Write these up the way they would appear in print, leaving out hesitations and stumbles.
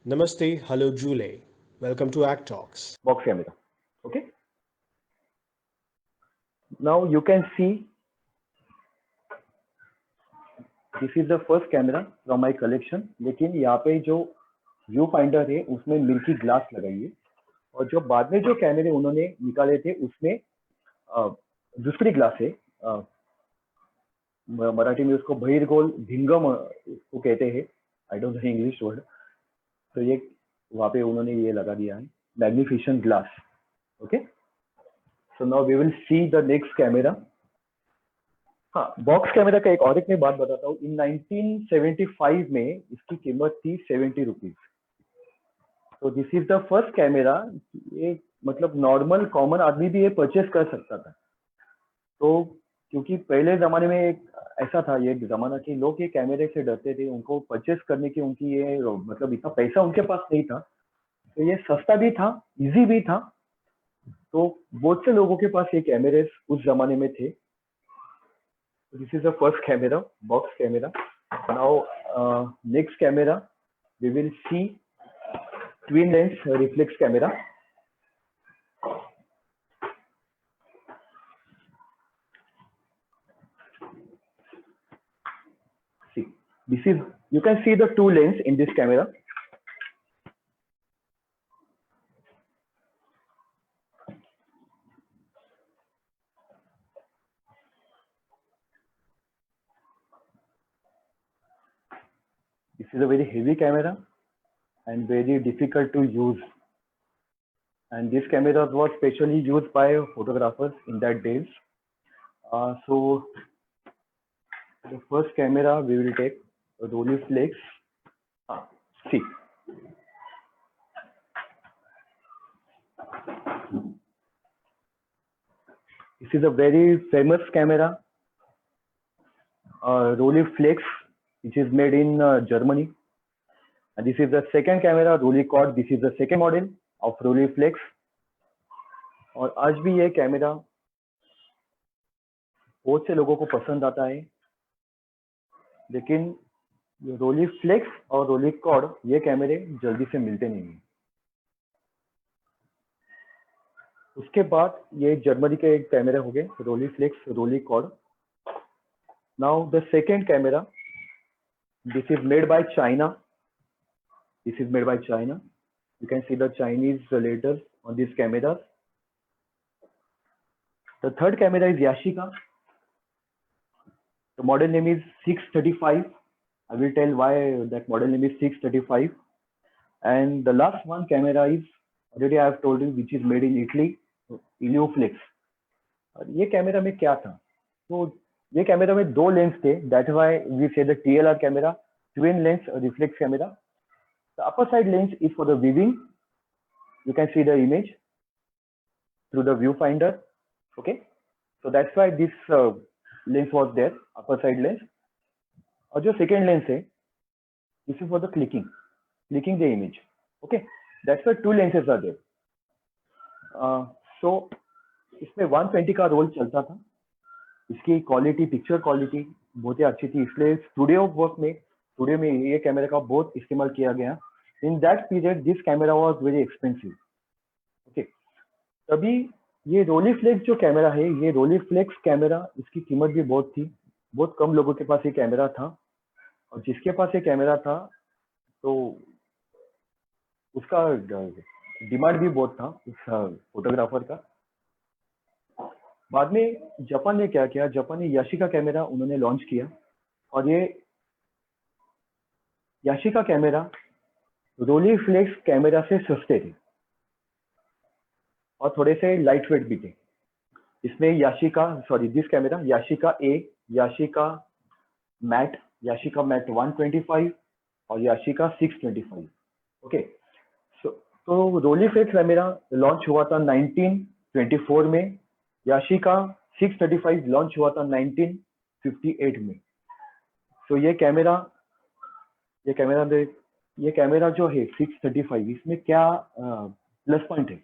Namaste, hello Jule. Welcome to Act Talks. Box camera. Okay. Now you can see this is the first camera from my collection. लेकिन यहाँ पे जो view finder है उसमें milky glass लगाई है और जो बाद में जो कैमरे उन्होंने निकाले थे उसमें दूसरी ग्लास है। मराठी में उसको बहिर्गोल भिंगम उसको कहते हैं। I don't know English word. तो ये वहाँ पे उन्होंने ये लगा दिया है magnification glass. Okay, so now we will see the next camera. हाँ, बॉक्स कैमरा का एक और एक मैं बात बताता हूँ। इन 1975 में इसकी कीमत थी 70 रुपीज। तो this is the first camera. ये मतलब नॉर्मल कॉमन आदमी भी ये परचेस कर सकता था। तो क्योंकि पहले जमाने में एक ऐसा था, ये जमाना कि लोग ये कैमरे से डरते थे, उनको परचेस करने की उनकी ये मतलब इतना पैसा उनके पास नहीं था। तो ये सस्ता भी था, इजी भी था। तो बहुत से लोगों के पास ये कैमरे उस जमाने में थे। This is the first camera, box camera. Now, next camera, we will see twin lens reflex camera. See, this is, you can see the two lens in this camera. This is a very heavy camera and very difficult to use. And this camera was specially used by photographers in that days. So the first camera we will take a Rolleiflex. See. This is a very famous camera, Rolleiflex, which is made in Germany. And this is the second camera, Rolleicord. This is the second model of Rolleiflex. और आज भी ये camera बहुत से लोगों को पसंद आता है, लेकिन Rolleiflex और Rolleicord ये कैमरे जल्दी से मिलते नहीं हैं। उसके बाद ये जर्मनी के एक कैमरे हो गए, Rolleiflex, Rolleicord. Now the second camera, this is made by China. This is made by China. You can see the Chinese letters on these cameras. The third camera is Yashica. The model name is 635. I will tell why that model name is 635. And the last one camera is, already I have told you, which is made in Italy, Ilioflex. और ये camera में क्या था? तो ये camera में दो lens थे. That's why we say the TLR camera, twin lens reflex camera. The upper side lens is for the viewing. You can see the image through the viewfinder. Okay, so that's why this lens was there, upper side lens. और जो second lens है, this is for the clicking the image. Okay, that's why two lenses are there. So इसमें 120 का roll चलता था. इसकी quality, picture quality बहुत ही अच्छी थी, इसलिए स्टूडियो में ये कैमरा का बहुत इस्तेमाल किया गया. In that period this camera was very expensive. Okay, तभी ये Rolleiflex जो कैमरा है, ये Rolleiflex कैमरा, इसकी कीमत भी बहुत थी. बहुत कम लोगों के पास ये कैमरा था, और जिसके पास ये कैमरा था तो उसका डिमांड भी बहुत था उस फोटोग्राफर का. बाद में जापान ने क्या किया, जापान ने याशिका कैमरा उन्होंने लॉन्च किया. और ये याशिका कैमरा Rolleiflex कैमरा से सस्ते थे और थोड़े से लाइट वेट भी थे. इसमें this camera Yashica A, Yashica Mat 125 और याशिका 625. ओके, तो Rolleiflex कैमरा लॉन्च हुआ था 1924 में. याशिका 635 लॉन्च हुआ था 1958 में. तो ये कैमरा जो है 635, इसमें क्या प्लस पॉइंट है?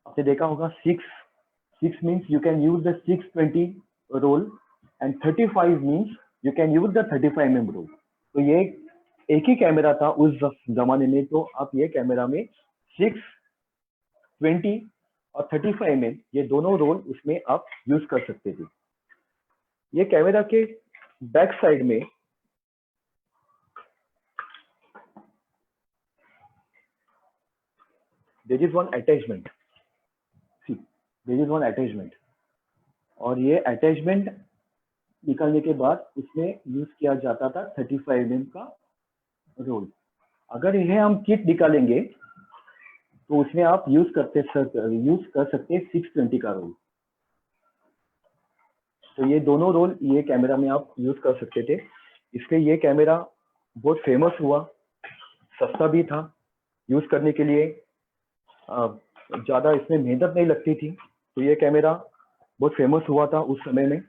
आपने देखा होगा 6 means you can use the 620 roll and 35 means you can use the 35 mm roll. तो ये एक ही कैमरा था उस जमाने में, तो आप ये कैमरा में 6, 20 और 35 mm ये दोनों रोल उसमें आप यूज कर सकते थे। ये कैमरा के बैक साइड में there is one attachment, see there is one attachment, और ये अटैचमेंट निकालने के बाद उसमें यूज किया जाता था 35 mm का रोल। अगर यह हम किट निकालेंगे तो उसमें आप यूज कर सकते 620 का रोल। तो ये दोनों रोल ये कैमरा में आप यूज कर सकते थे, इसलिए ये कैमरा बहुत फेमस हुआ, सस्ता भी था यूज करने के लिए, ज़्यादा इसमें मेहनत नहीं लगती थी, तो ये कैमरा बहुत फेमस हुआ था उस समय में।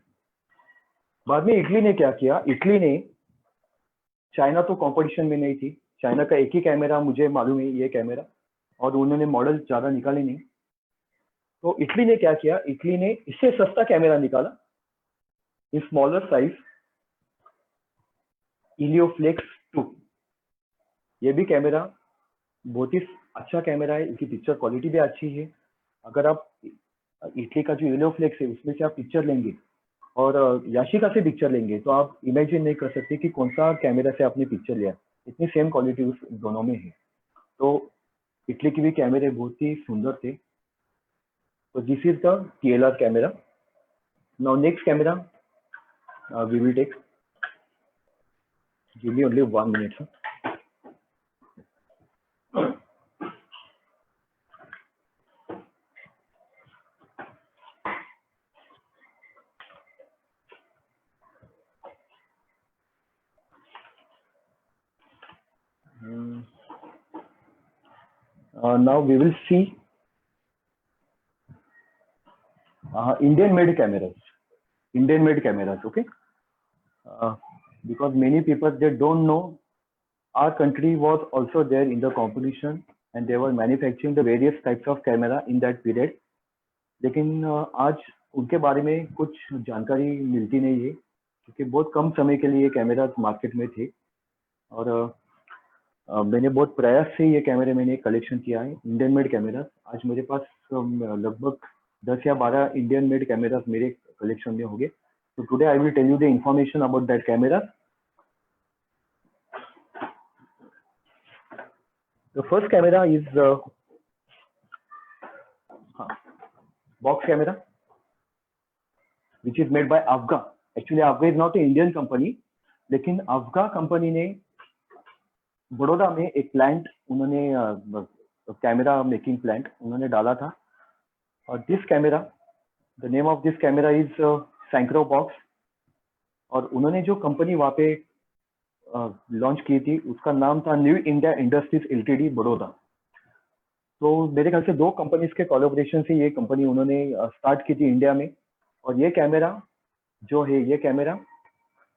बाद में इटली ने क्या किया, इटली ने, चाइना तो कंपटीशन में नहीं थी, चाइना का एक ही कैमरा मुझे मालूम है ये कैमरा, और उन्होंने मॉडल ज़्यादा निकाले नहीं, तो इटली ने क्या किया, इटली ने इससे सस्ता कैमरा निकाला इन स्मॉलर साइज, इलियोफ्लेक्स 2। ये भी कैमरा बहुत ही अच्छा कैमरा है, इसकी पिक्चर क्वालिटी भी अच्छी है। अगर आप इटली का जो इलियोफ्लेक्स है उसमें से आप पिक्चर लेंगे और याशिका से पिक्चर लेंगे तो आप इमेजिन नहीं कर सकते कि कौन सा कैमरा से आपने पिक्चर लिया, इतनी सेम क्वालिटी उस दोनों में है। तो इटली की भी कैमरे बहुत ही सुंदर थे। तो this is the TLR camera. Now next camera we will take, give me only 1 minute sir. Now we will see Indian made cameras, okay? Because many people they don't know our country was also there in the competition and they were manufacturing the various types of camera in that period. लेकिन आज उनके बारे में कुछ जानकारी मिलती नहीं है क्योंकि बहुत कम समय के लिए कैमरा मार्केट में थे, और मैंने बहुत प्रयास से ये कैमरे मैंने कलेक्शन किया है, इंडियन मेड कैमरा। आज मेरे पास लगभग 10 या 12 इंडियन मेड कैमरा मेरे कलेक्शन में हो गए। So today I will tell you the information about that camera. The first camera is box camera, which is made by Avga. Actually, Avga is not an Indian company, लेकिन Avga company ने बड़ौदा में एक plant, उन्होंने camera making plant उन्होंने डाला था, और this camera, the name of this camera is synchro box, और उन्होंने जो कंपनी वहाँ पे लॉन्च की थी उसका नाम था new India industries LTD Baroda. तो मेरे ख्याल से 2 कंपनीज के कोलैबोरेशन से ये कंपनी उन्होंने स्टार्ट की थी इंडिया में, और ये कैमरा जो है ये कैमरा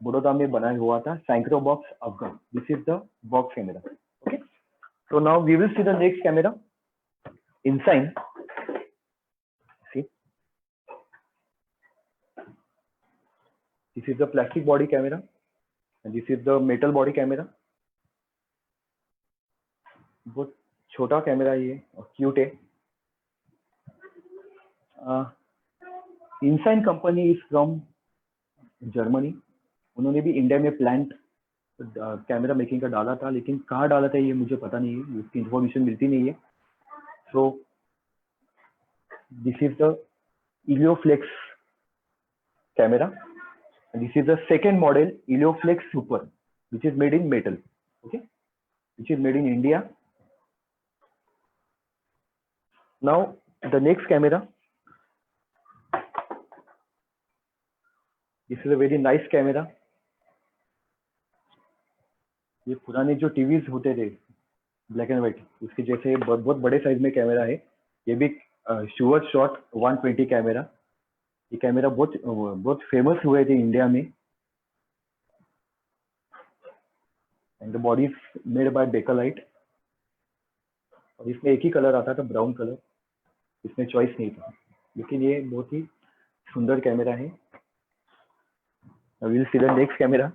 बड़ौदा में बनाया हुआ था, सैंक्रो बॉक्स अफगा। This is the box camera, okay. So now we will see the next camera, Ensign. See, this is the plastic body camera and this is the metal body camera। बहुत छोटा camera ये और cute है। इनसाइन company is from Germany, उन्होंने भी India में plant camera making का डाला था, लेकिन कहाँ डाला था ये मुझे पता नहीं है, उसकी इंफॉर्मेशन मिलती नहीं है। So this is the Elioflex camera, and this is the second model Ilioflex Super, which is made in metal, okay, which is made in India. Now the next camera, this is a very nice camera। ये पुराने जो TVs होते थे black and white, उसके जैसे बहुत बड़े size में कैमरा है। ये भी शुअर शॉट 120 कैमरा। ये कैमरा बहुत फेमस हुए थे इंडिया में, and the body made by bakelite, और इसमें एक ही कलर आता था, ब्राउन कलर, इसमें चॉइस नहीं था, लेकिन ये बहुत ही सुंदर कैमरा है। We will see the next camera.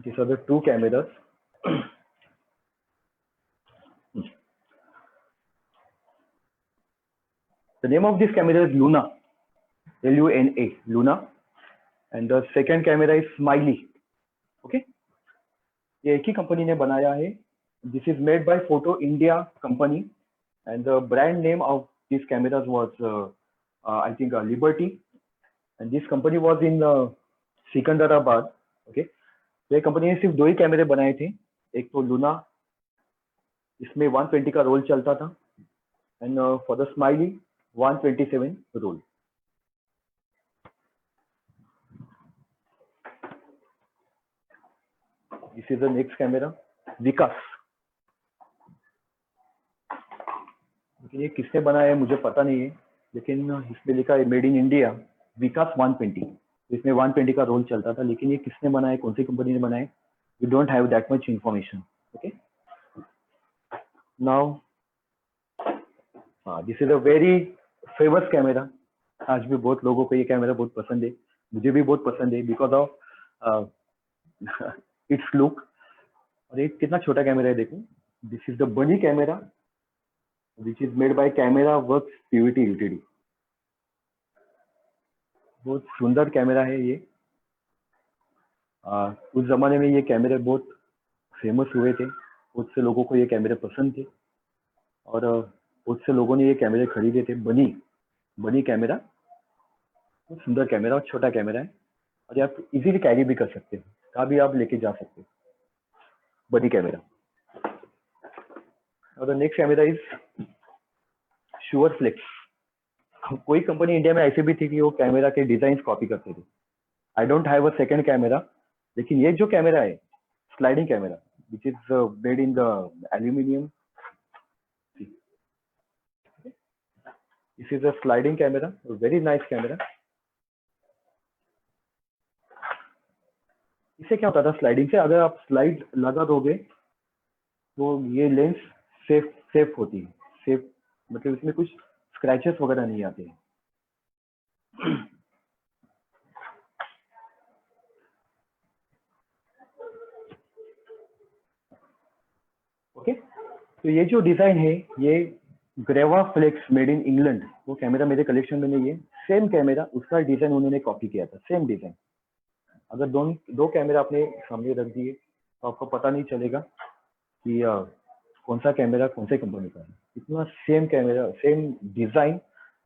These are the two cameras. The name of this camera is Luna, Luna, Luna, and the second camera is Smiley. Okay, ये एक ही कंपनी ने बनाया है. This is made by Photo India company, and the brand name of these cameras was I think Liberty, and this company was in Secunderabad. Okay, तो ये company ने सिर्फ दो ही कैमरे बनाए थे. एक तो लूना, इसमें 120 का रोल चलता था, and for the smiley 127 roll. This is the next camera, Vikas. लेकिन ये किसने बनाया है मुझे पता नहीं है, लेकिन इसमें लिखा है मेड इन इंडिया, विकास 120. इसमें 120 का रोल चलता था, लेकिन ये किसने बनाया, कौन सी कंपनी ने बनाया, we don't have that much information. Okay, now this is a very famous camera. आज भी बहुत लोगों को ये कैमरा बहुत पसंद है, मुझे भी बहुत पसंद है, बिकॉज ऑफ इट्स लुक. और ये कितना छोटा कैमरा है देखो. दिस इज द बनी camera which is made bye camera works Pvt limited. बहुत सुंदर कैमरा है ये. उस जमाने में ये कैमरे बहुत फेमस हुए थे, बहुत से लोगों को ये कैमरे पसंद थे, और बहुत से लोगों ने ये कैमरे खरीदे थे. बनी कैमरा, बहुत सुंदर कैमरा और छोटा कैमरा है, और आप इजीली कैरी भी कर सकते हैं, कहाँ भी आप लेके जा सकते हैं. बनी कैमरा. और the next camera is sure flex. कोई कंपनी इंडिया में ऐसे भी थी कि वो कैमरा के डिजाइन कॉपी करते थे. I don't have a second camera, लेकिन ये जो कैमरा है sliding camera which is made in the aluminium. This is a sliding camera, very nice camera. इससे क्या होता था स्लाइडिंग से, अगर आप स्लाइड लगा दोगे तो ये लेंस सेफ होती है. सेफ मतलब इसमें कुछ स्क्रैचेस वगैरह नहीं आते हैं. ओके, तो ये जो डिजाइन है ये ग्रेवा फ्लेक्स मेड इन इंग्लैंड. वो कैमरा मेरे कलेक्शन में नहीं है, सेम कैमरा, उसका डिजाइन उन्होंने कॉपी किया था, सेम डिजाइन. अगर दो कैमरा आपने सामने रख दिए तो आपको पता नहीं चलेगा कि कौन सा कैमरा कौन से कंपनी का है. इतना same camera, same design,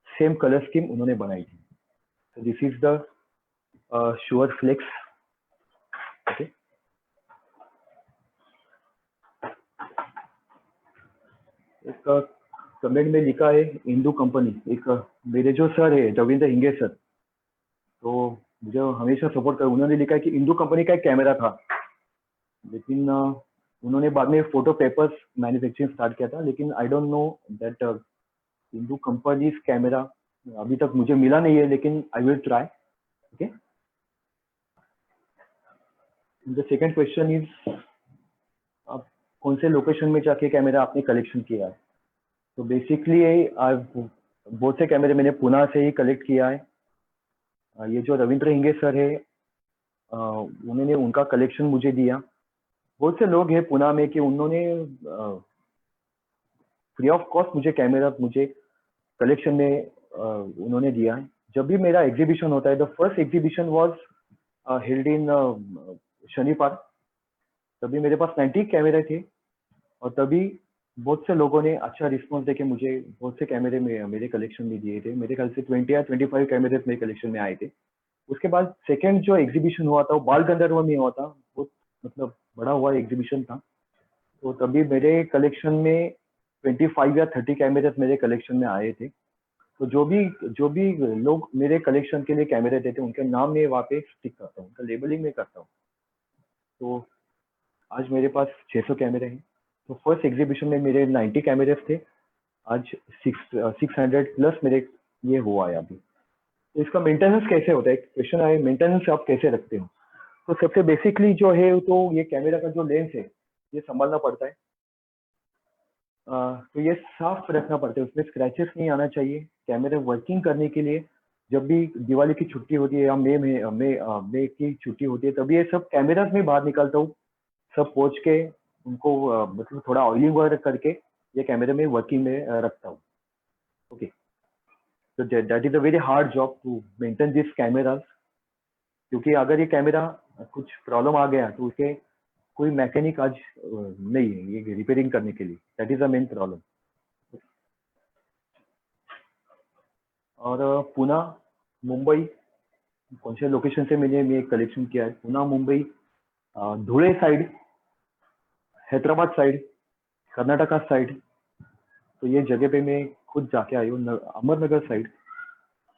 same colour scheme उन्होंने बनाई थी. तो this is the sure flex. Okay, एक कमेंट में लिखा है इंदू कंपनी. एक मेरे जो सर है रविंद्र हिंगे सर, तो मुझे हमेशा सपोर्ट कर, उन्होंने लिखा है कि इंदू कंपनी का एक कैमरा था, लेकिन उन्होंने बाद में फोटो पेपर्स मैन्युफैक्चरिंग स्टार्ट किया था. लेकिन आई don't know that Indu company camera अभी तक मुझे मिला नहीं है, लेकिन I will try. Okay, the second question is, आप कौन से लोकेशन में जाके कैमरा आपने कलेक्शन किया है. तो बेसिकली बहुत से कैमरे मैंने पुणे से ही कलेक्ट किया है. ये जो रविंद्र हिंगे सर है, उन्होंने उनका कलेक्शन मुझे दिया. बहुत से लोग हैं पुणे में कि उन्होंने फ्री ऑफ कॉस्ट मुझे कैमरा मुझे कलेक्शन में उन्होंने दिया है. जब भी मेरा एग्जीबिशन होता है, the first exhibition was held in Shani park, तभी मेरे पास 90 कैमरे थे, और तभी बहुत से लोगों ने अच्छा रिस्पॉन्स देके मुझे बहुत से कैमरे में मेरे कलेक्शन में दिए थे. मेरे ख्याल से 20 या 25 कैमरे मेरे कलेक्शन में आए थे. उसके बाद सेकेंड जो एग्जीबिशन हुआ था वो बाल गंधर्व में हुआ था, वो मतलब बड़ा हुआ एग्जीबिशन था. तो तभी मेरे कलेक्शन में 25 या 30 कैमरे मेरे कलेक्शन में आए थे. तो जो भी लोग मेरे कलेक्शन के लिए कैमरे देते उनके नाम मैं वहाँ पे स्टिक करता हूँ, उनका लेबलिंग में करता हूँ. तो आज मेरे पास 600 कैमरे हैं. तो फर्स्ट एग्जीबिशन में मेरे 90 कैमरे थे, आज 600 प्लस मेरे ये हुआ है अभी. तो इसका मेंटेनेंस कैसे होता है, क्वेश्चन आए, मेंटेनेंस आप कैसे रखते हो. तो सबसे बेसिकली जो है, तो ये कैमरा का जो लेंस है ये संभालना पड़ता है. तो ये साफ रखना पड़ता है, उसमें स्क्रैचेस नहीं आना चाहिए. कैमरा वर्किंग करने के लिए जब भी दिवाली की छुट्टी होती है या मई की छुट्टी होती है, तभी ये सब कैमरास में बाहर निकलता हूँ, सब पोंछ के उनको मतलब थोड़ा ऑयलिंग वगैरह करके ये कैमरे में वर्किंग में रखता हूँ। ओके, तो that is a very hard job to maintain this cameras, क्योंकि अगर ये कैमरा कुछ प्रॉब्लम आ गया तो उसे कोई मैकेनिक आज नहीं है ये रिपेयरिंग करने के लिए, that is the main problem. और पुणे, मुंबई, कौन से लोकेशन से मैं कलेक्शन किया है? Pune, Mumbai, Dhule side, Hyderabad side, Karnataka side, तो ये जगह पे मैं खुद जाके आई हूँ। अमरनगर साइड,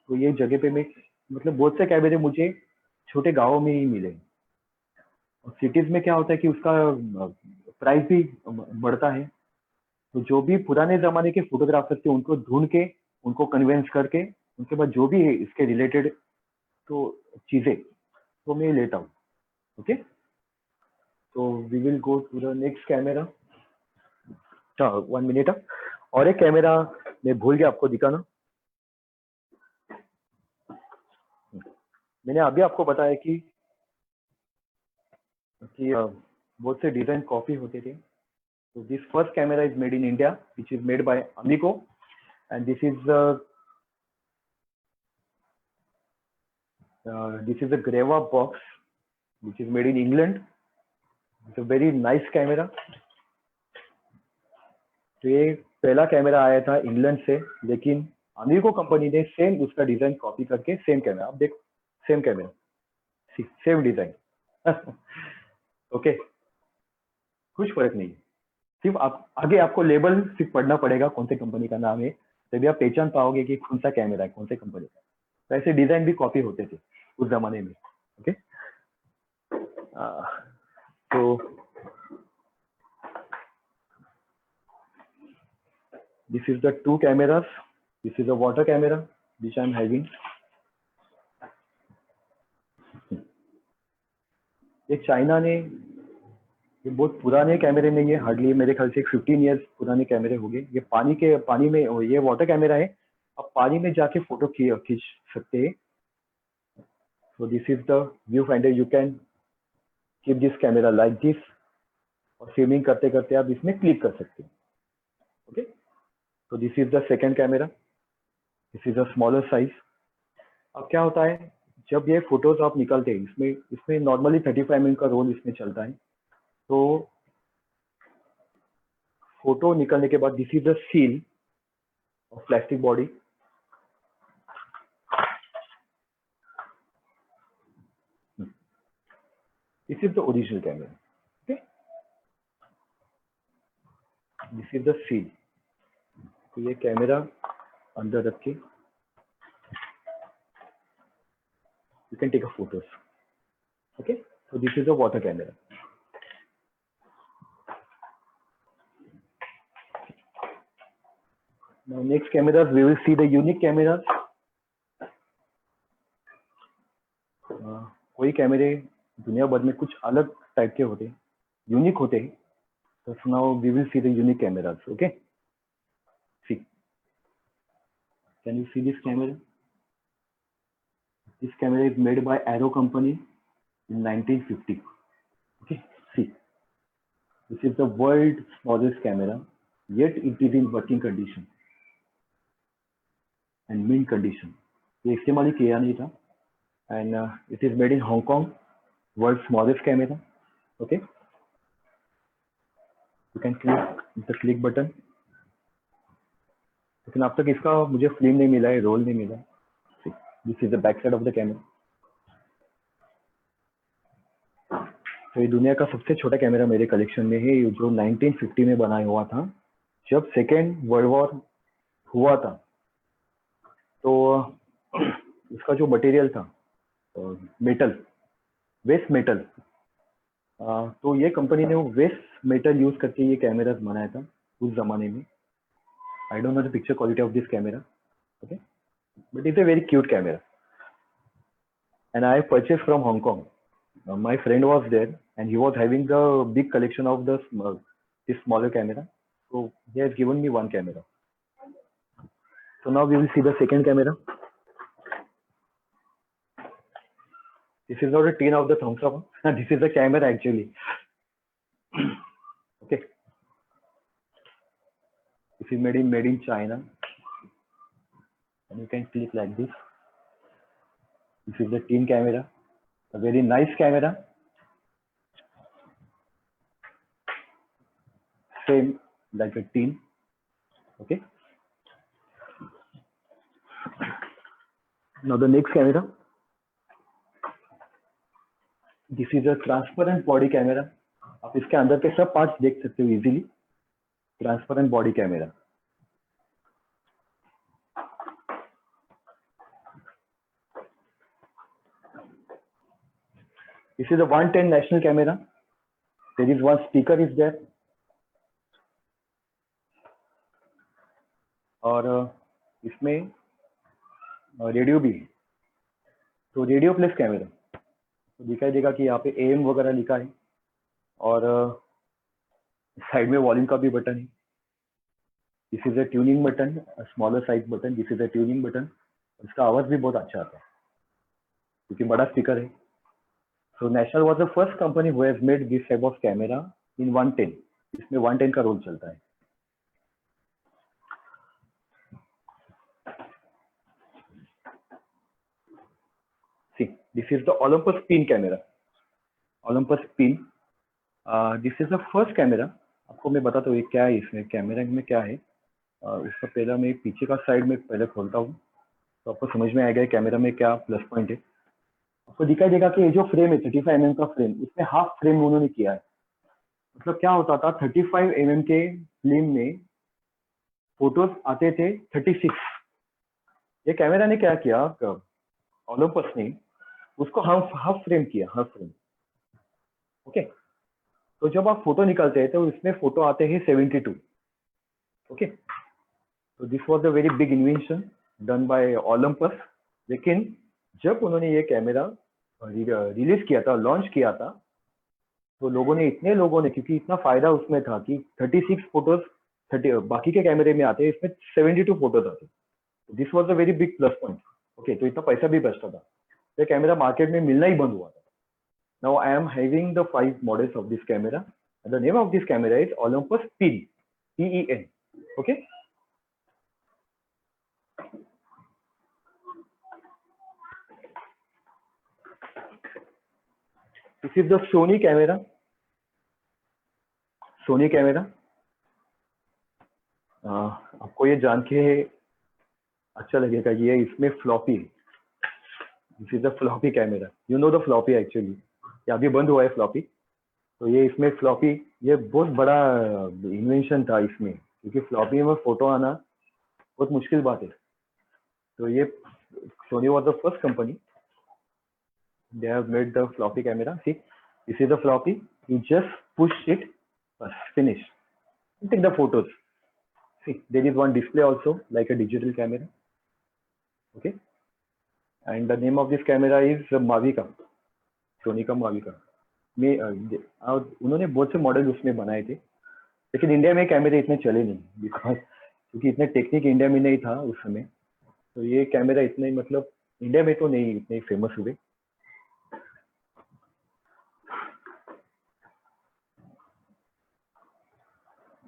तो ये जगह पे मैं मतलब बहुत से कैमरे मुझे छोटे गाँव में ही मिले। और सिटीज में क्या होता है कि उसका प्राइस भी बढ़ता है, तो जो भी पुराने जमाने के फोटोग्राफर थे उनको ढूंढ के उनको कन्विंस करके उनके बाद जो भी है इसके रिलेटेड तो चीजें तो मैं लेता हूँ। ओके, तो we will go to the next camera. 1 minute, और एक कैमरा मैं भूल गया आपको दिखाना। मैंने अभी आपको बताया कि बहुत से डिजाइन कॉपी होते थे। तो this first camera is made in India, which is made by Amico, and this is a Greva box which is made in England. It's a very nice camera. तो ये पहला कैमरा आया था England से, लेकिन अमीको कंपनी ने same उसका design copy करके सेम कैमरा, आप देखो same camera, same design. Okay, कुछ फर्क नहीं है, सिर्फ आप आगे आपको लेबल सिर्फ पढ़ना पड़ेगा कौन से कंपनी का नाम है, तभी आप पहचान पाओगे कि कौन सा कैमरा है, कौन से कंपनी का। तो ऐसे डिजाइन भी कॉपी होते थे उस जमाने में। ओके, तो this is the two cameras. This is a water camera which I am having. ये चाइना ने, ये बहुत पुराने कैमरे में, ये हार्डली मेरे ख्याल से 15 इयर्स पुराने कैमरे हो गए। ये पानी में, ये वाटर कैमरा है, आप पानी में जाके फोटो खींच सकते हैं। So this is the viewfinder. You can keep this camera like this, और स्विमिंग करते करते आप इसमें क्लिक कर सकते हैं। ओके, तो this is the second camera, this is a smaller size. अब क्या होता है, जब ये फोटोज आप निकालते हैं, इसमें नॉर्मली 35 mm का रोल इसमें चलता है। तो फोटो निकालने के बाद this is the seal of plastic body. This is the original camera. Okay, this is the seal. तो ये कैमरा अंदर रख के you can take a photos. Okay, so this is a water camera. Now next cameras we will see the unique cameras. कोई कैमरे दुनिया भर में कुछ अलग टाइप के होते हैं, यूनिक होते हैं। तो now we will see the unique cameras. Okay, see, can you see this camera? This camera is made by Arrow company in 1950. Okay, see, this is the world's smallest camera, yet it is in working condition and mint condition. ये इस्तेमाल ही किया नहीं था, and it is made in Hong Kong, world's smallest camera. Okay, you can click the click button. लेकिन अब तक इसका मुझे फिल्म नहीं मिला है, रोल नहीं मिला। This is the back side of the camera. तो ये दुनिया का सबसे छोटा कैमरा मेरे कलेक्शन में है, जो 1950 में बनाया हुआ था। जब सेकेंड वर्ल्ड वॉर हुआ था तो इसका जो मटेरियल था मेटल, वेस्ट मेटल, तो ये कंपनी ने वो वेस्ट मेटल यूज करके ये कैमरा बनाया था उस जमाने में। आई don't know the picture quality of this camera, okay, but it's a very cute camera and I purchased from Hong Kong. My friend was there and he was having the big collection of this smaller camera, so he has given me one camera. So now we will see the second camera. This is not a tin of the thumbs up. This is a camera actually. Okay. This is made in China. And you can click like this. This is the tin camera. A very nice camera. Same like a tin. Okay. Now the next camera. This is a transparent body camera. आप इसके अंदर के सब parts देख सकते हो easily. Transparent body camera. This is a 110 national camera. There is one speaker is there. और इसमें रेडियो भी है. तो रेडियो प्लस कैमरा. तो दिखाई देगा कि यहाँ पे AM वगैरह लिखा है और साइड में वॉल्यूम का भी बटन है. This is a tuning button, smaller size button. This is a tuning button. इसका आवाज भी बहुत अच्छा आता है क्योंकि बड़ा स्पीकर है. So national was the first company who has made this type of camera इन 110. इसमें 110 का रोल चलता है. See, this is the Olympus Pin camera. Olympus Pin. This is the first camera. आपको मैं बताता हूँ ये क्या है. इसमें कैमरा में क्या है. इसका पहला मैं पीछे का साइड में पहले खोलता हूँ तो आपको समझ में आएगा कैमरा में क्या प्लस पॉइंट है. आपको दिखाई देगा कि ये जो फ्रेम है 35 mm का फ्रेम, इसमें हाफ फ्रेम उन्होंने किया है. मतलब क्या होता था 35 mm के फिल्म में फोटोज आते थे 36. ये कैमरा ने क्या किया, ओलंपस ने उसको हाफ फ्रेम किया. Half frame. ओके. तो जब आप फोटो निकालते हैं तो इसमें फोटो आते हैं 72. ओके. तो this was a very big invention done by Olympus. लेकिन जब उन्होंने ये कैमरा रिलीज किया था, लॉन्च किया था, तो इतने लोगों ने क्योंकि इतना फायदा उसमें था कि 36 फोटोज 30 बाकी के कैमरे में आते हैं, इसमें 72 फोटोज आते. This was a very big plus point. Okay. तो इतना पैसा भी बचता था. ये कैमरा मार्केट में मिलना ही बंद हुआ था. Now I am having the 5 models of this camera. And the name of this camera is Olympus PEN. PEN. Okay. This is the Sony camera. Sony camera. आपको ये जान के अच्छा लगेगा. ये इसमें floppy. This is the floppy camera. You know the floppy actually. ये अभी बंद हुआ है फ्लॉपी. तो ये इसमें फ्लॉपी, ये बहुत बड़ा इन्वेंशन था इसमें क्योंकि फ्लॉपी में फोटो आना बहुत मुश्किल बात है. तो ये Sony was the first company. They have made the floppy camera. See, this is the floppy. You just push it, बस finish. Take the photos. See, there is one display also like a digital camera. Okay. And the name of this camera is Mavica. Sony का Mavica में उन्होंने बहुत से model उसमें बनाए थे. लेकिन इंडिया में कैमरे इतने चले नहीं बिकॉज क्योंकि इतने टेक्निक इंडिया में नहीं था उस समय. तो ये कैमरा इतने मतलब इंडिया में तो नहीं इतने फेमस हुए.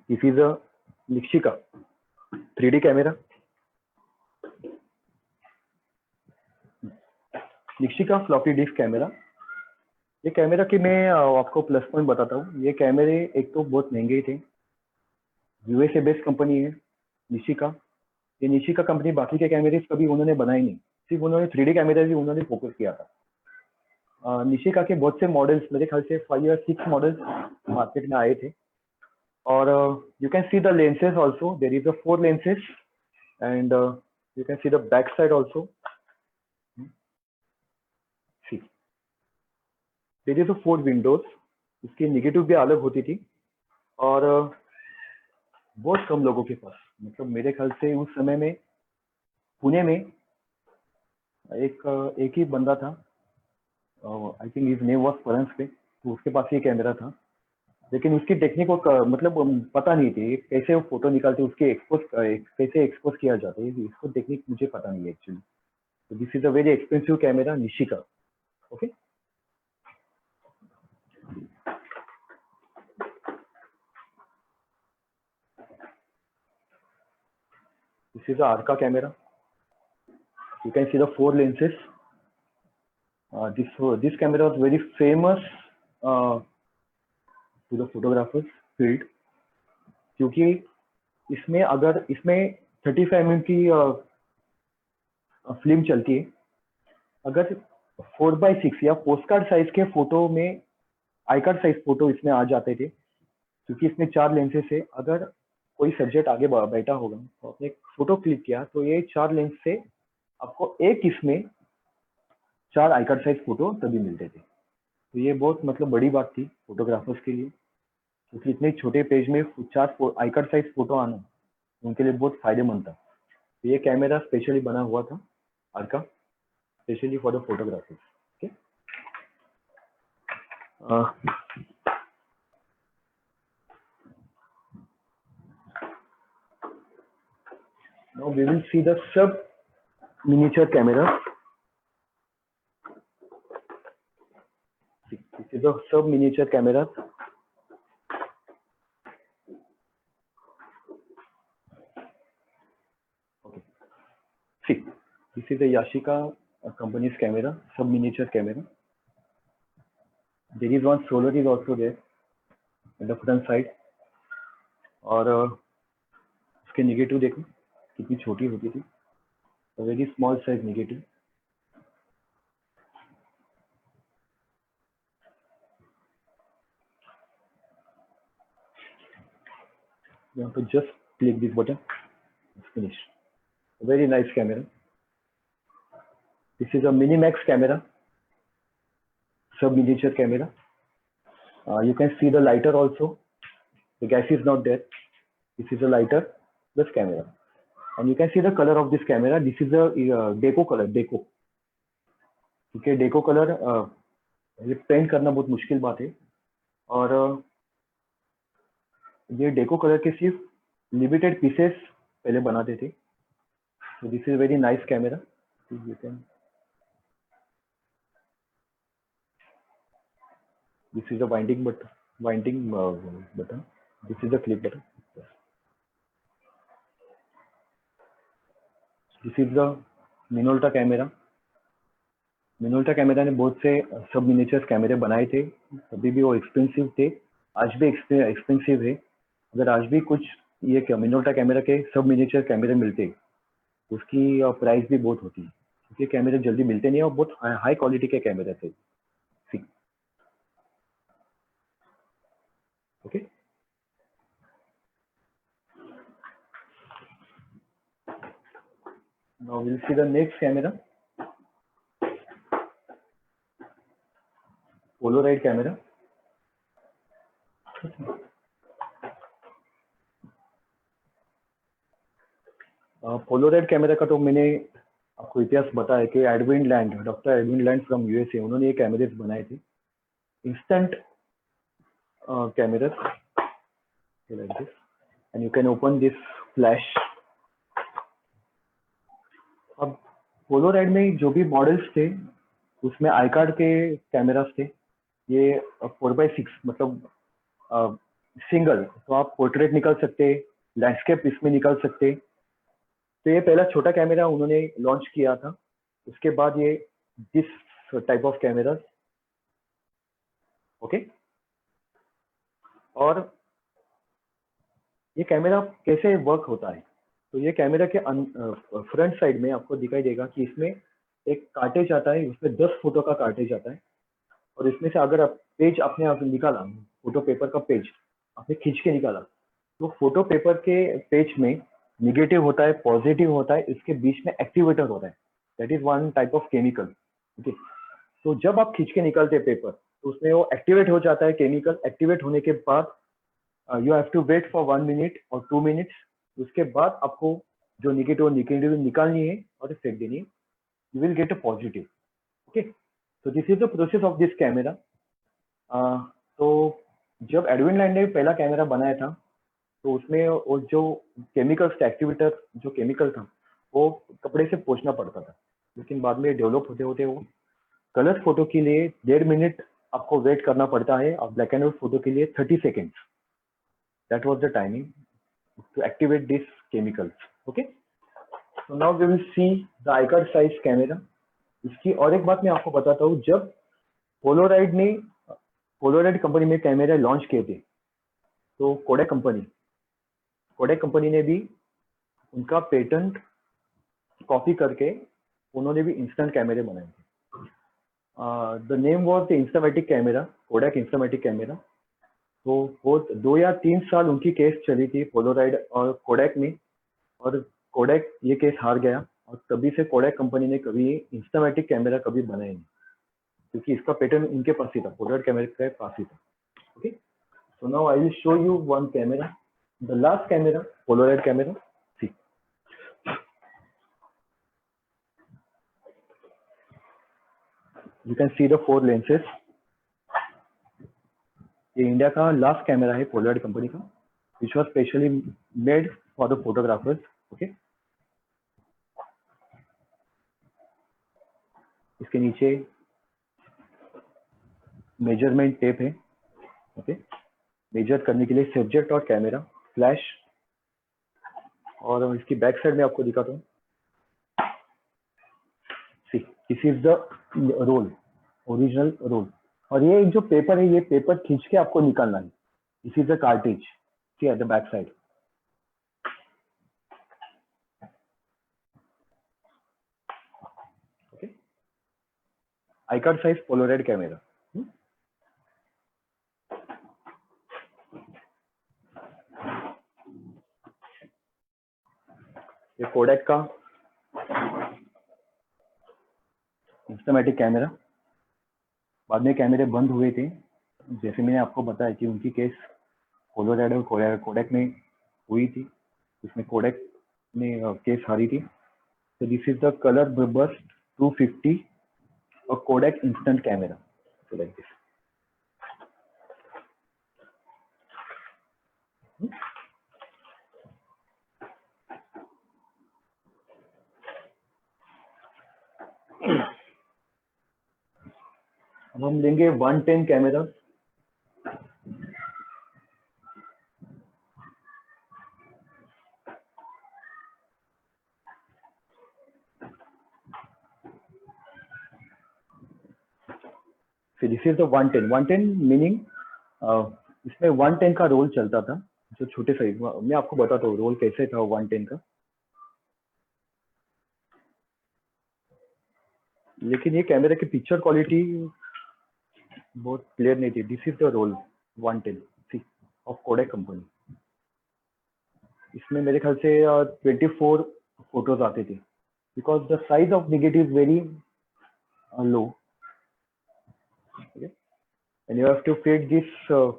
This is a Nishika 3D camera. Nishika floppy disk camera. ये कैमरा की मैं आपको प्लस पॉइंट बताता हूँ. ये कैमरे एक तो बहुत महंगे थे. यूएसए बेस्ड कंपनी है निशिका. ये निशिका कंपनी बाकी के कैमरे कभी उन्होंने बनाए नहीं. सिर्फ उन्होंने 3D कैमरा भी उन्होंने फोकस किया था. निशिका के बहुत से मॉडल्स, मेरे ख्याल से 5 या 6 मॉडल्स मार्केट में आए थे. और you can see the lenses also. There is a 4 lenses and you can see the back side also. There is a 4 Windows. इसकी नेगेटिव भी अलग होती थी. और बहुत कम लोगों के पास, मतलब मेरे ख्याल से उस समय में पुणे में एक ही बंदा था. I think his name was परंस पे. तो उसके पास ये कैमरा था. लेकिन उसकी टेक्निक को मतलब पता नहीं थी कैसे वो फोटो निकालते, उसके कैसे एक्सपोज किया जाता है. इसको टेक्निक मुझे पता नहीं है एक्चुअली. तो this is a very expensive camera Nishika. Okay. is the Arca camera. You can see the 4 lenses. This camera was very famous to the photographers field, क्योंकि इसमें 35 mm की फिल्म चलती है. अगर 4x6 या पोस्ट कार्ड साइज के photo में आई card size photo इसमें आ जाते थे, क्योंकि इसमें 4 लेंसेज है. अगर कोई सब्जेक्ट आगे बैठा होगा तो आपने फोटो क्लिक किया तो ये 4 लेंस से आपको एक इसमें 4 आई कार्ड साइज फोटो तभी मिलते थे. तो ये बहुत मतलब बड़ी बात थी फोटोग्राफर्स के लिए, क्योंकि इतने छोटे पेज में 4 आई कार्ड साइज फोटो आना उनके लिए बहुत फायदेमंद था. तो ये कैमरा स्पेशली बना हुआ था आर्का, specially for the photographers. Okay, now we will see the sub miniature camera. This is a sub miniature camera. Okay, see, this is a Yashica company's camera, sub miniature camera. There is one solar is also there in the front side. और उसके negative देखो कितनी छोटी होती थी, very small size negative. You have to just click this button. It's finished. A very nice camera. This is a Minimax camera, sub miniature camera. You can see the lighter also. The gas is not there. This is a lighter plus camera, and you can see the color of this camera. This is a deco color, deco. Okay, deco color ये paint करना बहुत मुश्किल बात है, और ये deco colour के सिर्फ लिमिटेड पीसेस पहले बनाते थे. So this is very nice camera. You can, this is the winding button. This is the click button. This is the Minolta camera. Minolta camera ने बहुत से सब मिनिएचर कैमरे बनाए थे, तभी भी वो एक्सपेंसिव थे, आज भी एक्सपेंसिव है. अगर आज भी कुछ ये मिनोल्टा कैमरा के सब मिनिएचर कैमरे मिलते, उसकी प्राइस भी बहुत होती है, क्योंकि कैमरे जल्दी मिलते नहीं और बहुत हाई क्वालिटी के कैमरे थे. Okay, now will see the next camera, Polaroid camera. Polaroid camera का तो मैंने आपको इतिहास बताया कि Edwin land, doctor Edwin land from USA, उन्होंने ये कैमरेज बनाए थे, instant cameras like this, and you can open this flash. अब पोलोराइड में जो भी मॉडल्स थे उसमें आई कार्ड के कैमरास थे. ये 4x6 मतलब सिंगल, तो आप पोर्ट्रेट निकाल सकते, लैंडस्केप इसमें निकाल सकते. तो ये पहला छोटा कैमरा उन्होंने लॉन्च किया था. उसके बाद ये this type of camera. Okay, और ये कैमरा कैसे वर्क होता है, तो ये कैमरा के फ्रंट साइड में आपको दिखाई देगा कि इसमें एक कार्टेज आता है, उसमें 10 फोटो का कार्टेज आता है, और इसमें से अगर आप पेज अपने आप निकाला, फोटो पेपर का पेज आपने खींच के निकाला, तो फोटो पेपर के पेज में निगेटिव होता है, पॉजिटिव होता है, इसके बीच में एक्टिवेटर होता है, that is one type of chemical. Okay, तो जब आप खींच के निकालते हैं पेपर, तो उसमें वो एक्टिवेट हो जाता है केमिकल. एक्टिवेट होने के बाद you have to wait for 1 minute और 2 मिनट्स. उसके बाद आपको जो निगेटिव निकालनी है और फेंक देनी है, you will get a positive. Okay, तो this is the process of this camera. तो जब एडविन लैंड ने पहला कैमरा बनाया था, तो उसमें वो जो केमिकल्स, एक्टिवेटर जो केमिकल था, वो कपड़े से पोंछना पड़ता था. लेकिन बाद में डेवलप होते होते वो कलर फोटो के लिए 1.5 मिनट आपको वेट करना पड़ता है, और ब्लैक एंड व्हाइट फोटो के लिए 30 seconds. That was the timing to activate this chemicals. Okay, so now we will see the I card size camera. इसकी और एक बात मैं आपको बताता हूँ, जब पोलोराइड कंपनी में कैमरा लॉन्च किए थे, तो कोडेक कंपनी ने भी उनका पेटेंट कॉपी करके उन्होंने भी इंस्टेंट कैमरे बनाए थे। The name was the Instamatic camera, Kodak Instamatic camera. तो वो 2 या 3 साल उनकी केस चली थी पोलोराइड और कोडेक में, और कोडेक ये केस हार गया, और तभी से कोडेक कंपनी ने कभी इंस्टामैटिक कैमरा कभी बनाया नहीं, क्योंकि इसका पेटेंट उनके पास ही था, पोलोराइड कैमरे के पास ही था। Okay, so now I will show you one camera, the last camera, Polaroid camera. See, you can see the 4 lenses. ये इंडिया का लास्ट कैमरा है पोलोराइड कंपनी का, which was specially made for the photographers. Okay, इसके नीचे measurement tape है। Okay, measure करने के लिए सब्जेक्ट और कैमरा, फ्लैश, और इसकी बैक साइड में आपको दिखाता हूँ। See, this is the roll, original roll. और ये जो पेपर है, ये पेपर खींच के आपको निकालना है। This is the cartridge, see at the back side. Okay, I card size Polaroid camera. ये कोडेक का इंस्टामैटिक कैमरा। बाद में कैमरे बंद हुए थे, जैसे मैंने आपको बताया कि उनकी केस पोलोराइड और कोडेक में हुई थी, इसमें कोडेक ने केस हारी थी। तो this is the colour burst 250 और Kodak instant camera, so like this. अब हम लेंगे 110 camera. This is the 110 meaning, इसमें 110 का रोल चलता था, जो छोटे साइज। मैं आपको बताता हूँ रोल कैसे था 110 का। लेकिन ये कैमरा की पिक्चर क्वालिटी बहुत क्लियर नहीं थी। This is the roll 110 see of Kodak company. इसमें मेरे ख्याल से 24 फोटोज आते थे, because the size of negative very low. Okay, and you have to fit this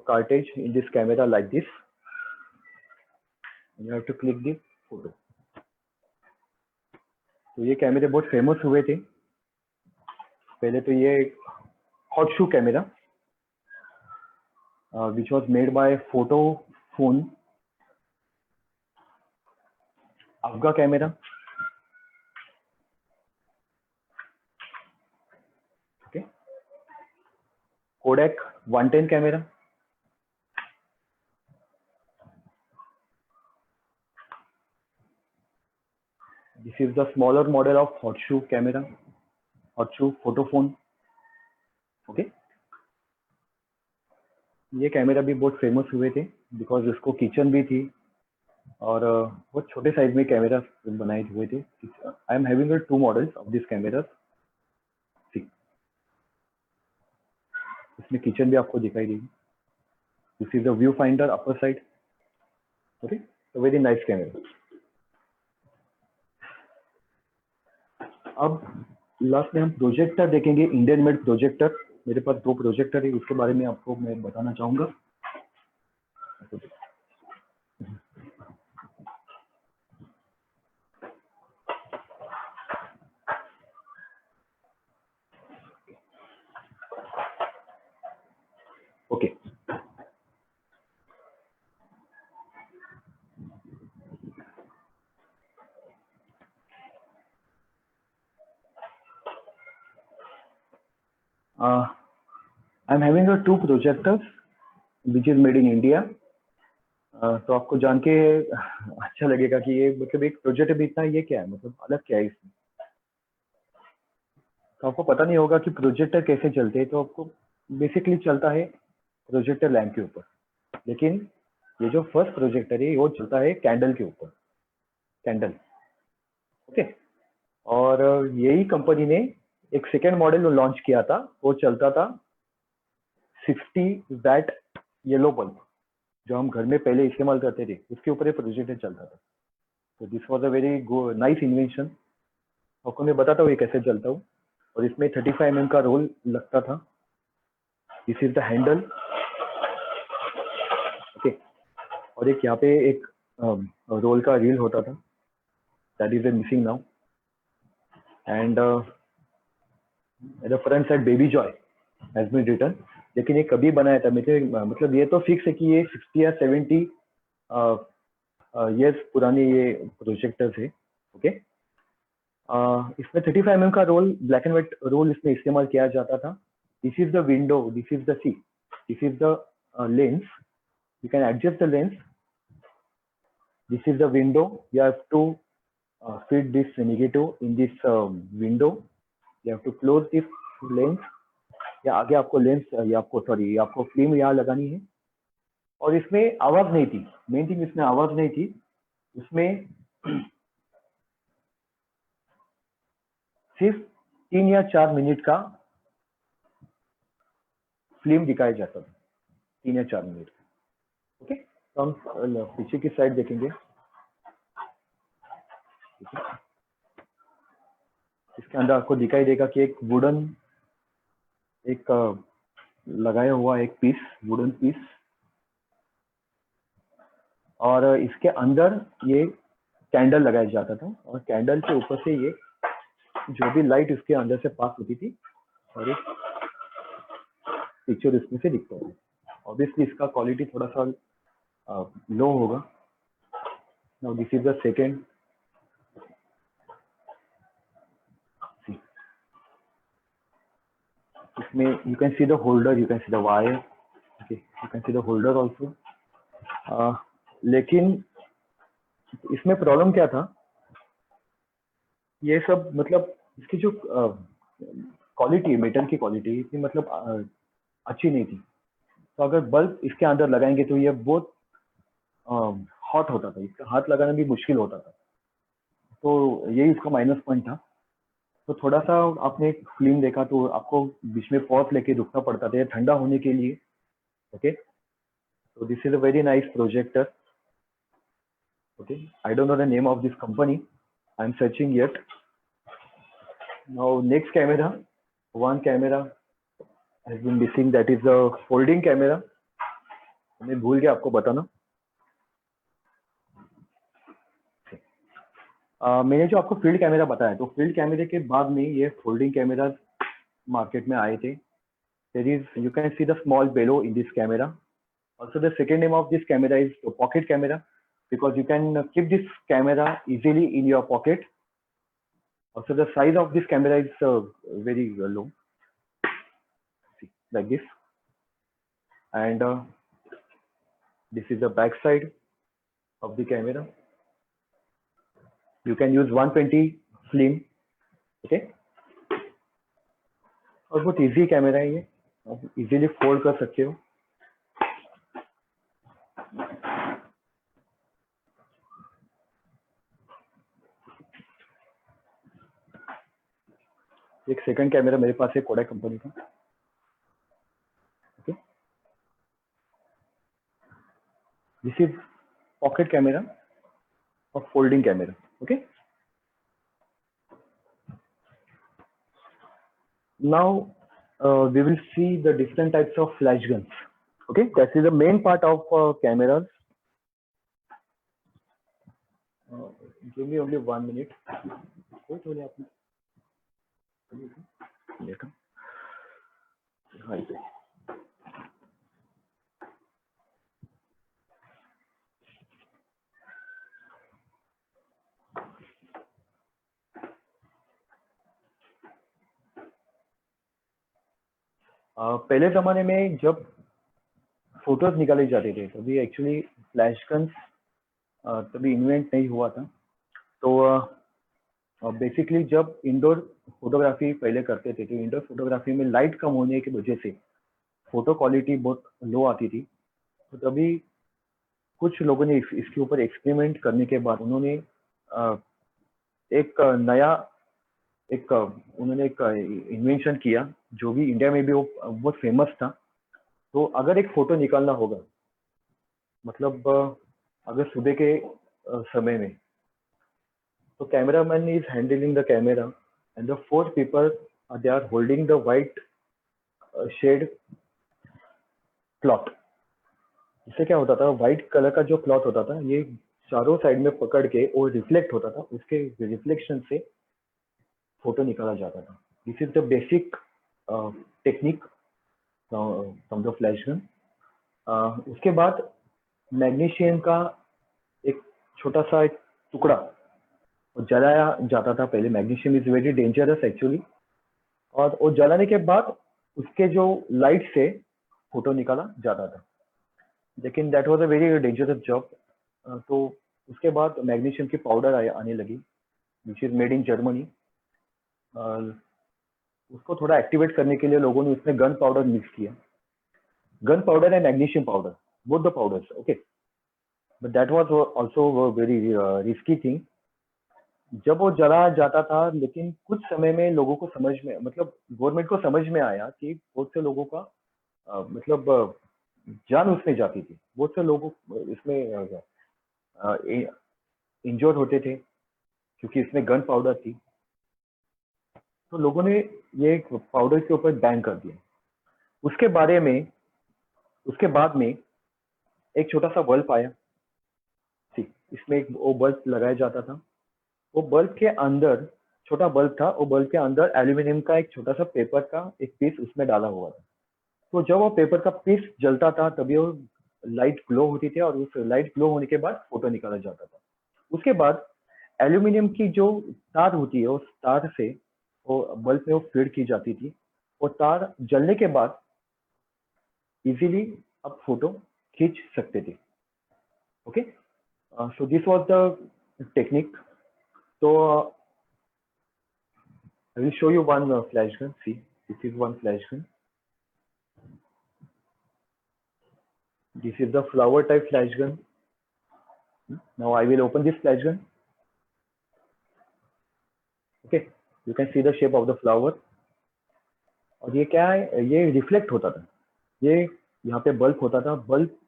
cartridge in this camera like this, and you have to click the photo. तो ये कैमरे बहुत फेमस हुए थे। पहले तो ये hot shoe camera, which was made by Photophone, अफगा camera, okay, Kodak 110 camera, this is the smaller model of hot shoe camera, hot shoe Photophone। Okay, ये कैमरा भी बहुत फेमस हुए थे, बिकॉज इसको किचन भी थी, और बहुत छोटे साइज में कैमरा बनाए हुए थे। I am having 2 models of this cameras. इसमें किचन भी आपको दिखाई देगी। This is the view finder upper side. Okay, तो वेरी नाइस कैमरा। अब लास्ट में हम प्रोजेक्टर देखेंगे, इंडियन मेड प्रोजेक्टर। मेरे पास 2 प्रोजेक्टर है, उसके बारे में आपको मैं बताना चाहूंगा। Okay, I'm having 2 projectors which is made in India. तो आपको जान के अच्छा लगेगा कि ये मतलब एक प्रोजेक्ट भी इतना, ये क्या है, मतलब अलग क्या है इसमें। तो आपको पता नहीं होगा कि प्रोजेक्टर कैसे चलते हैं, तो आपको बेसिकली चलता है प्रोजेक्टर लैंप के ऊपर, लेकिन ये जो फर्स्ट प्रोजेक्टर है वो चलता है कैंडल के ऊपर, कैंडल। ओके। और यही कंपनी ने एक सेकेंड मॉडल लॉन्च किया था, वो चलता था 60 वैट येलो बल्ब, जो हम घर में पहले इस्तेमाल करते थे, उसके ऊपर ये प्रोजेक्टर चलता था। तो this was a very nice invention. आपको मैं बताता हूँ ये कैसे चलता हूँ। और इसमें 35 mm का रोल लगता था। This is the handle. Okay. और एक यहाँ पे एक रोल का रील होता था, that is missing now. And the front side baby joy has been written. लेकिन ये कभी बनाया था मतलब ये तो फिक्स है कि ये 60 या 70 ईयर्स पुराने ये प्रोजेक्टर थे। ओके। इसमें 35 mm का roll, black and white roll इसमें इस्तेमाल किया जाता था। This is the window, this is the see, this is the lens, you can adjust the lens. This is the window. You have to fit this negative in this window. You have to close this lens. या आगे आपको lens, या आपको sorry आपको film यहाँ लगानी है। और इसमें आवाज नहीं थी, मेन थिंग इसमें आवाज नहीं थी। इसमें सिर्फ 3 या 4 मिनट का फिल्म दिखाया जाता था, 3 या 4 मिनट। ओके। तो हम पीछे की साइड देखेंगे। इसके अंदर आपको दिखाई देगा कि एक वुडन, एक लगाया हुआ एक पीस, वुडन पीस। और इसके अंदर ये कैंडल लगाया जाता था, और कैंडल के ऊपर से ये जो भी लाइट इसके अंदर से पास होती थी, और एक पिक्चर इसमें से दिखता है। ऑब्वियसली इसका क्वालिटी थोड़ा सा लो होगा। Now this is the second. इसमें you can see the holder, you can see the wire, okay, you can see the holder also. लेकिन इसमें प्रॉब्लम क्या था, ये सब मतलब इसकी जो क्वालिटी, मेटल की क्वालिटी इतनी मतलब अच्छी नहीं थी। तो अगर बल्ब इसके अंदर लगाएंगे तो ये बहुत हॉट होता था, इसका हाथ लगाना भी मुश्किल होता था। तो यही इसका माइनस पॉइंट था। तो थोड़ा सा आपने एक फिल्म देखा तो आपको बीच में पॉज लेके रुकना पड़ता था ठंडा होने के लिए। ओके। तो this is a very nice projector. Okay. I don't know the name of this company, I am searching yet. Now next camera, one camera has been missing, that is the folding camera. मैं भूल गया आपको बताना। मैंने जो आपको field camera बताया, तो फील्ड कैमरे के बाद में ये फोल्डिंग कैमरा मार्केट में आए थे। There is, you can see the small bellow in this camera. Also the second name of this camera is pocket camera, because you can keep this camera easily in your pocket. Also the size of this camera is very low, see, like this. And this is the back side of the camera. You can use 120 film. Okay. और बहुत easy camera है ये, आप easily fold कर सकते हो। एक second camera मेरे पास है कोडैक कंपनी का। Okay. This is pocket camera और folding camera. Okay. Now we will see the different types of flash guns. Okay, that is the main part of cameras. Give me only 1 minute. पहले जमाने में जब photos निकाले जाते थे, तभी actually flash guns तभी इन्वेंट नहीं हुआ था। तो बेसिकली जब इंडोर फोटोग्राफी पहले करते थे, तो इंडोर फोटोग्राफी में लाइट कम होने की वजह से फोटो क्वालिटी बहुत लो आती थी। तो तभी कुछ लोगों ने इसके ऊपर एक्सपेरिमेंट करने के बाद उन्होंने एक नया उन्होंने एक इन्वेंशन किया, जो भी इंडिया में भी वो बहुत फेमस था। तो अगर एक फोटो निकालना होगा, मतलब अगर सुबह के समय में, तो cameraman is handling the camera and the four people they are holding the white shade cloth. इससे क्या होता था, व्हाइट कलर का जो क्लॉथ होता था, ये चारों साइड में पकड़ के और रिफ्लेक्ट होता था, उसके रिफ्लेक्शन से फोटो निकाला जाता था। This is the basic technique from the flash gun. उसके बाद मैग्नीशियम का एक छोटा सा एक टुकड़ा जलाया जाता था पहले। Magnesium is very dangerous actually, और वो जलाने के बाद उसके जो लाइट से फोटो निकाला जाता था, लेकिन that was a very dangerous job. तो उसके बाद मैग्नीशियम की पाउडर आने लगी, विच इज मेड इन जर्मनी। उसको थोड़ा एक्टिवेट करने के लिए लोगों ने उसमें गन पाउडर मिक्स किया, gun powder and magnesium powder, both the powders, okay. But that was also very risky thing. जब वो जला जाता था, लेकिन कुछ समय में लोगों को समझ में, मतलब गवर्नमेंट को समझ में आया कि बहुत से लोगों का मतलब जान उसमें जाती थी, बहुत से लोग इसमें इंजोर्ड होते थे, क्योंकि इसमें गन पाउडर थी। तो लोगों ने ये पाउडर के ऊपर बैन कर दिया। उसके बाद में एक छोटा सा बल्ब आया, ठीक, इसमें एक वो बल्ब लगाया जाता था। वो बल्ब के अंदर, छोटा बल्ब था, वो बल्ब के अंदर एल्यूमिनियम का एक छोटा सा पेपर का एक पीस उसमें डाला हुआ था। तो जब वो पेपर का पीस जलता था, तभी वो लाइट ग्लो होती थी, और उस लाइट ग्लो होने के बाद फोटो निकाला जाता था। उसके बाद एल्यूमिनियम की जो तार होती है, उस तार से वो बल्ब में वो फीड की जाती थी। वो तार जलने के बाद इजीली आप फोटो खींच सकते थे, okay. So this was the technique. तो I will show you one flash gun. See, this is one flash gun. This is the flower type flash gun. Now I will open this flash gun. Okay, you can see the shape of the flower. और ये क्या है, ये reflect होता था, ये यहाँ पे बल्ब होता था, बल्ब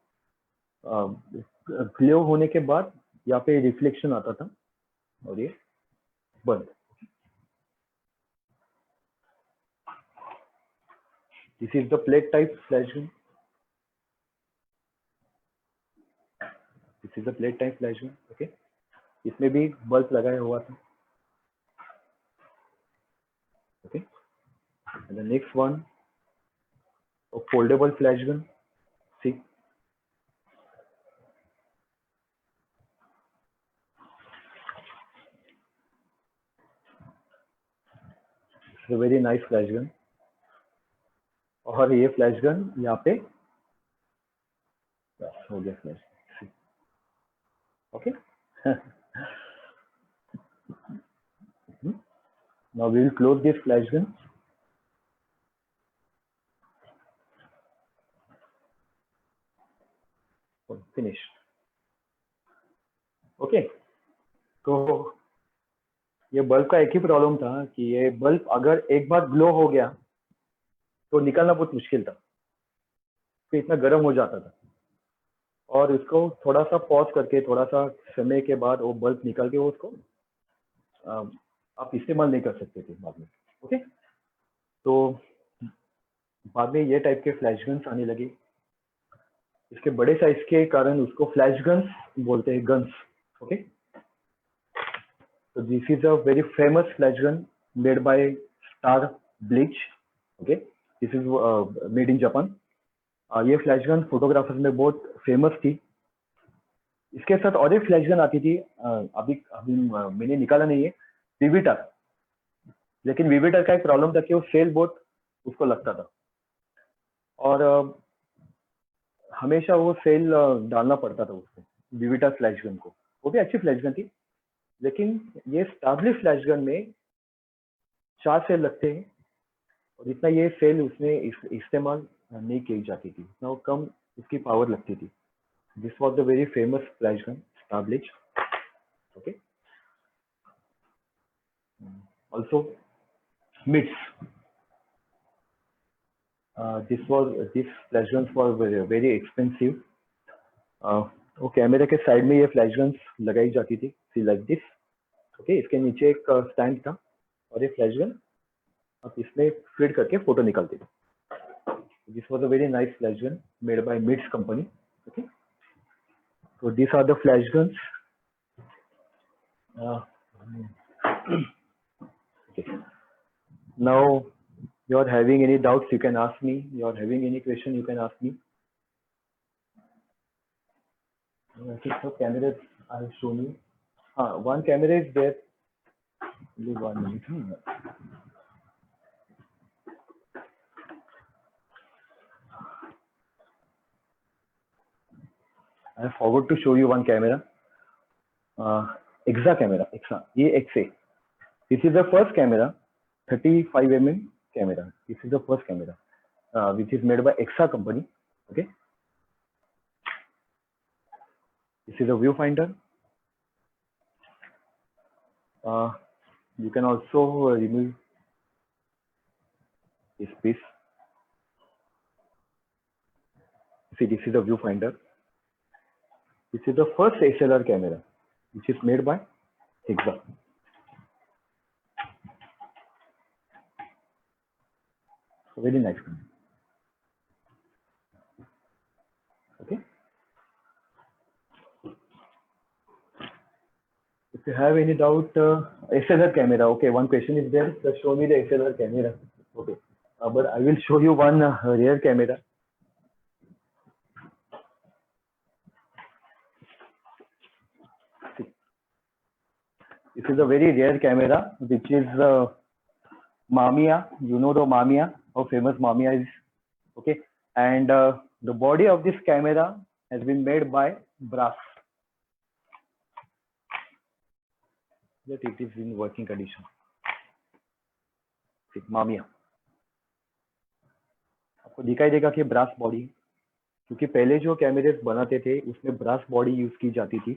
ग्लो होने के बाद यहाँ पे रिफ्लेक्शन आता था, और ये bulb. This is the plate type flash gun. This is the plate type flash gun, okay. इसमें भी बल्ब लगाया हुआ था, okay. And the next one, a foldable flash gun. See, it's a very nice flash gun. और ये flash gun यहाँ पे हो गया flash, okay. Now we will close this flash gun. Finish. Okay. तो ये बल्ब का एक ही प्रॉब्लम था कि ये बल्ब अगर एक बार ग्लो हो गया तो निकालना बहुत मुश्किल था, तो इतना गर्म हो जाता था, और इसको थोड़ा सा पॉज करके, थोड़ा सा समय के बाद वो बल्ब निकाल के वो उसको आप इस्तेमाल नहीं कर सकते थे बाद में, ओके। तो बाद में ये टाइप के फ्लैश गन्स आने लगे। इसके बड़े साइज के कारण उसको फ्लैश गन्स बोलते हैं, गन्स, ओके। तो this is a very famous flash gun made by star bleach, okay. This is made in Japan. ये फ्लैश गन फोटोग्राफर्स में बहुत फेमस थी। इसके साथ और एक फ्लैश गन आती थी, अभी मैंने निकाला नहीं है, विविटर। लेकिन विविटर का एक प्रॉब्लम था कि वो सेल बहुत उसको लगता था, और हमेशा वो सेल डालना पड़ता था उसको, विविटा फ्लैश गन को। वो भी अच्छी फ्लैश गन थी, लेकिन ये स्टाब्लिश फ्लैश गन में 4 सेल लगते हैं और इतना ये सेल उसमें इस्तेमाल नहीं की जाती थी, इतना वो कम उसकी पावर लगती थी। This was the very famous flash gun, establish. Okay, also Metz, this flash guns for very expensive. वो कैमरे के साइड में ये फ्लैश गन्स लगाई जाती थी, सी लाइक दिस। ओके, इसके नीचे एक स्टैंड था और ये फ्लैश गन आप इसमें फीड करके फोटो निकालते थे। This was a very nice flash gun made by Metz company. Okay, so these are the flash guns. Uh, okay. Now you are having any doubts, you can ask me. You are having any question, you can ask me. I think so cameras I have shown you. One camera is there. Only 1 minute. I forgot to show you one camera. EXA camera. EXA. ये XA. This is the first camera, 35 mm camera. This is the first camera, which is made by EXA company. Okay. This is a viewfinder. You can also remove this piece. See, this is a viewfinder. This is the first SLR camera, which is made by EXA. Very nice camera. Okay. If you have any doubt, SLR camera. Okay, one question is there. Just show me the SLR camera. Okay, but I will show you one rare camera. See, this is a very rare camera, which is Mamiya. You know the Mamiya, how famous Mamiya is. Okay, and the body of this camera has been made by brass. That it is in working condition. Mamiya. आपको दिखाई देगा कि brass body, क्योंकि पहले जो कैमरे बनाते थे उसमें ब्रास बॉडी यूज की जाती थी।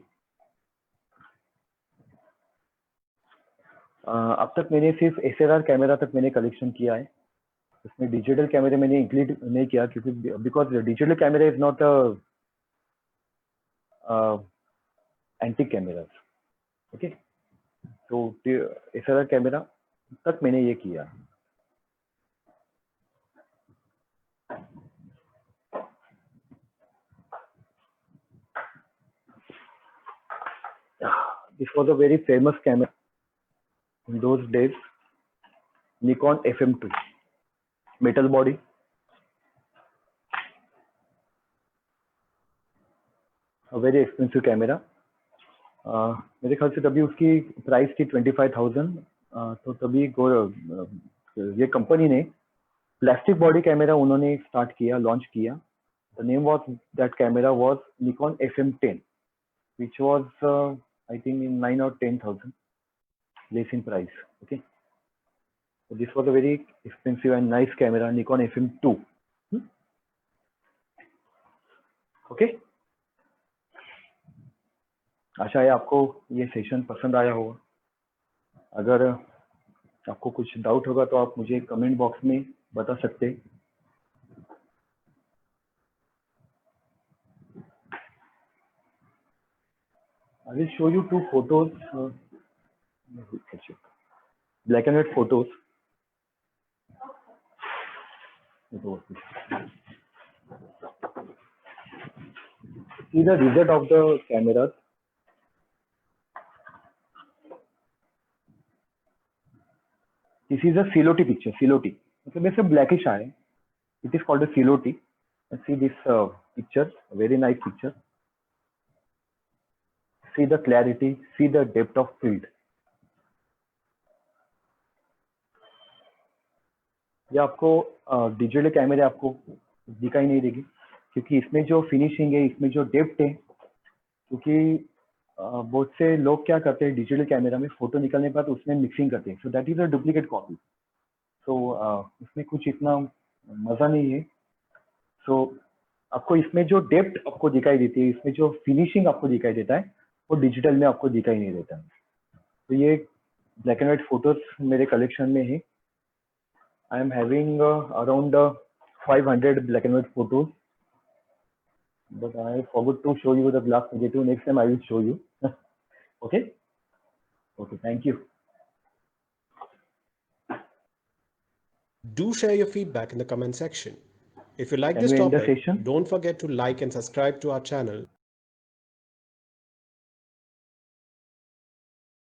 अब तक मैंने सिर्फ SLR कैमरा तक मैंने कलेक्शन किया है, उसमें डिजिटल कैमरे मैंने इंक्लूड नहीं किया, क्योंकि because digital camera is not antique cameras. Okay, तो SLR कैमरा तक मैंने ये किया। This was a very famous camera in those days, Nikon FM2, metal body. A very expensive camera. मेरे ख्याल से तभी उसकी प्राइस थी 25,000। तो तभी ये कंपनी ने प्लास्टिक बॉडी कैमरा उन्होंने स्टार्ट किया, लॉन्च किया। The name was, that camera was Nikon FM10, which was I think in 9 or 10,000 less in price. Okay, so this was a very expensive and nice camera, Nikon FM2. Okay, आशा है आपको ये session पसंद आया होगा। अगर आपको कुछ doubt होगा तो आप मुझे कमेंट बॉक्स में बता सकते हैं। I will show you 2 photos, black and white photos. See the result of the cameras. This is a silhouette picture. Silhouette, मतलब ऐसे blackish आए. It is called a silhouette. See this picture, a very nice picture. See the clarity, see the depth of field. ये आपको digital कैमरे आपको दिखाई नहीं देगी, क्योंकि इसमें जो फिनिशिंग है, इसमें जो डेप्थ है, क्योंकि बहुत से लोग क्या करते हैं डिजिटल कैमरा में फोटो निकलने के बाद उसमें मिक्सिंग करते हैं, so that is a duplicate copy. So उसमें कुछ इतना मज़ा नहीं है। सो आपको इसमें जो डेप्थ आपको दिखाई देती है, इसमें जो फिनिशिंग आपको दिखाई देता है, वो डिजिटल में आपको दिखाई नहीं देता। तो ये ब्लैक एंड व्हाइट फोटोज मेरे कलेक्शन में है। I am having around 500 black and white photos, but I forgot to show you the glass negative. Next time I will show you. Okay? Okay, thank you. Do share your feedback in the comment section. If you like Can this we end the topic, session? don't forget to like and subscribe to our channel.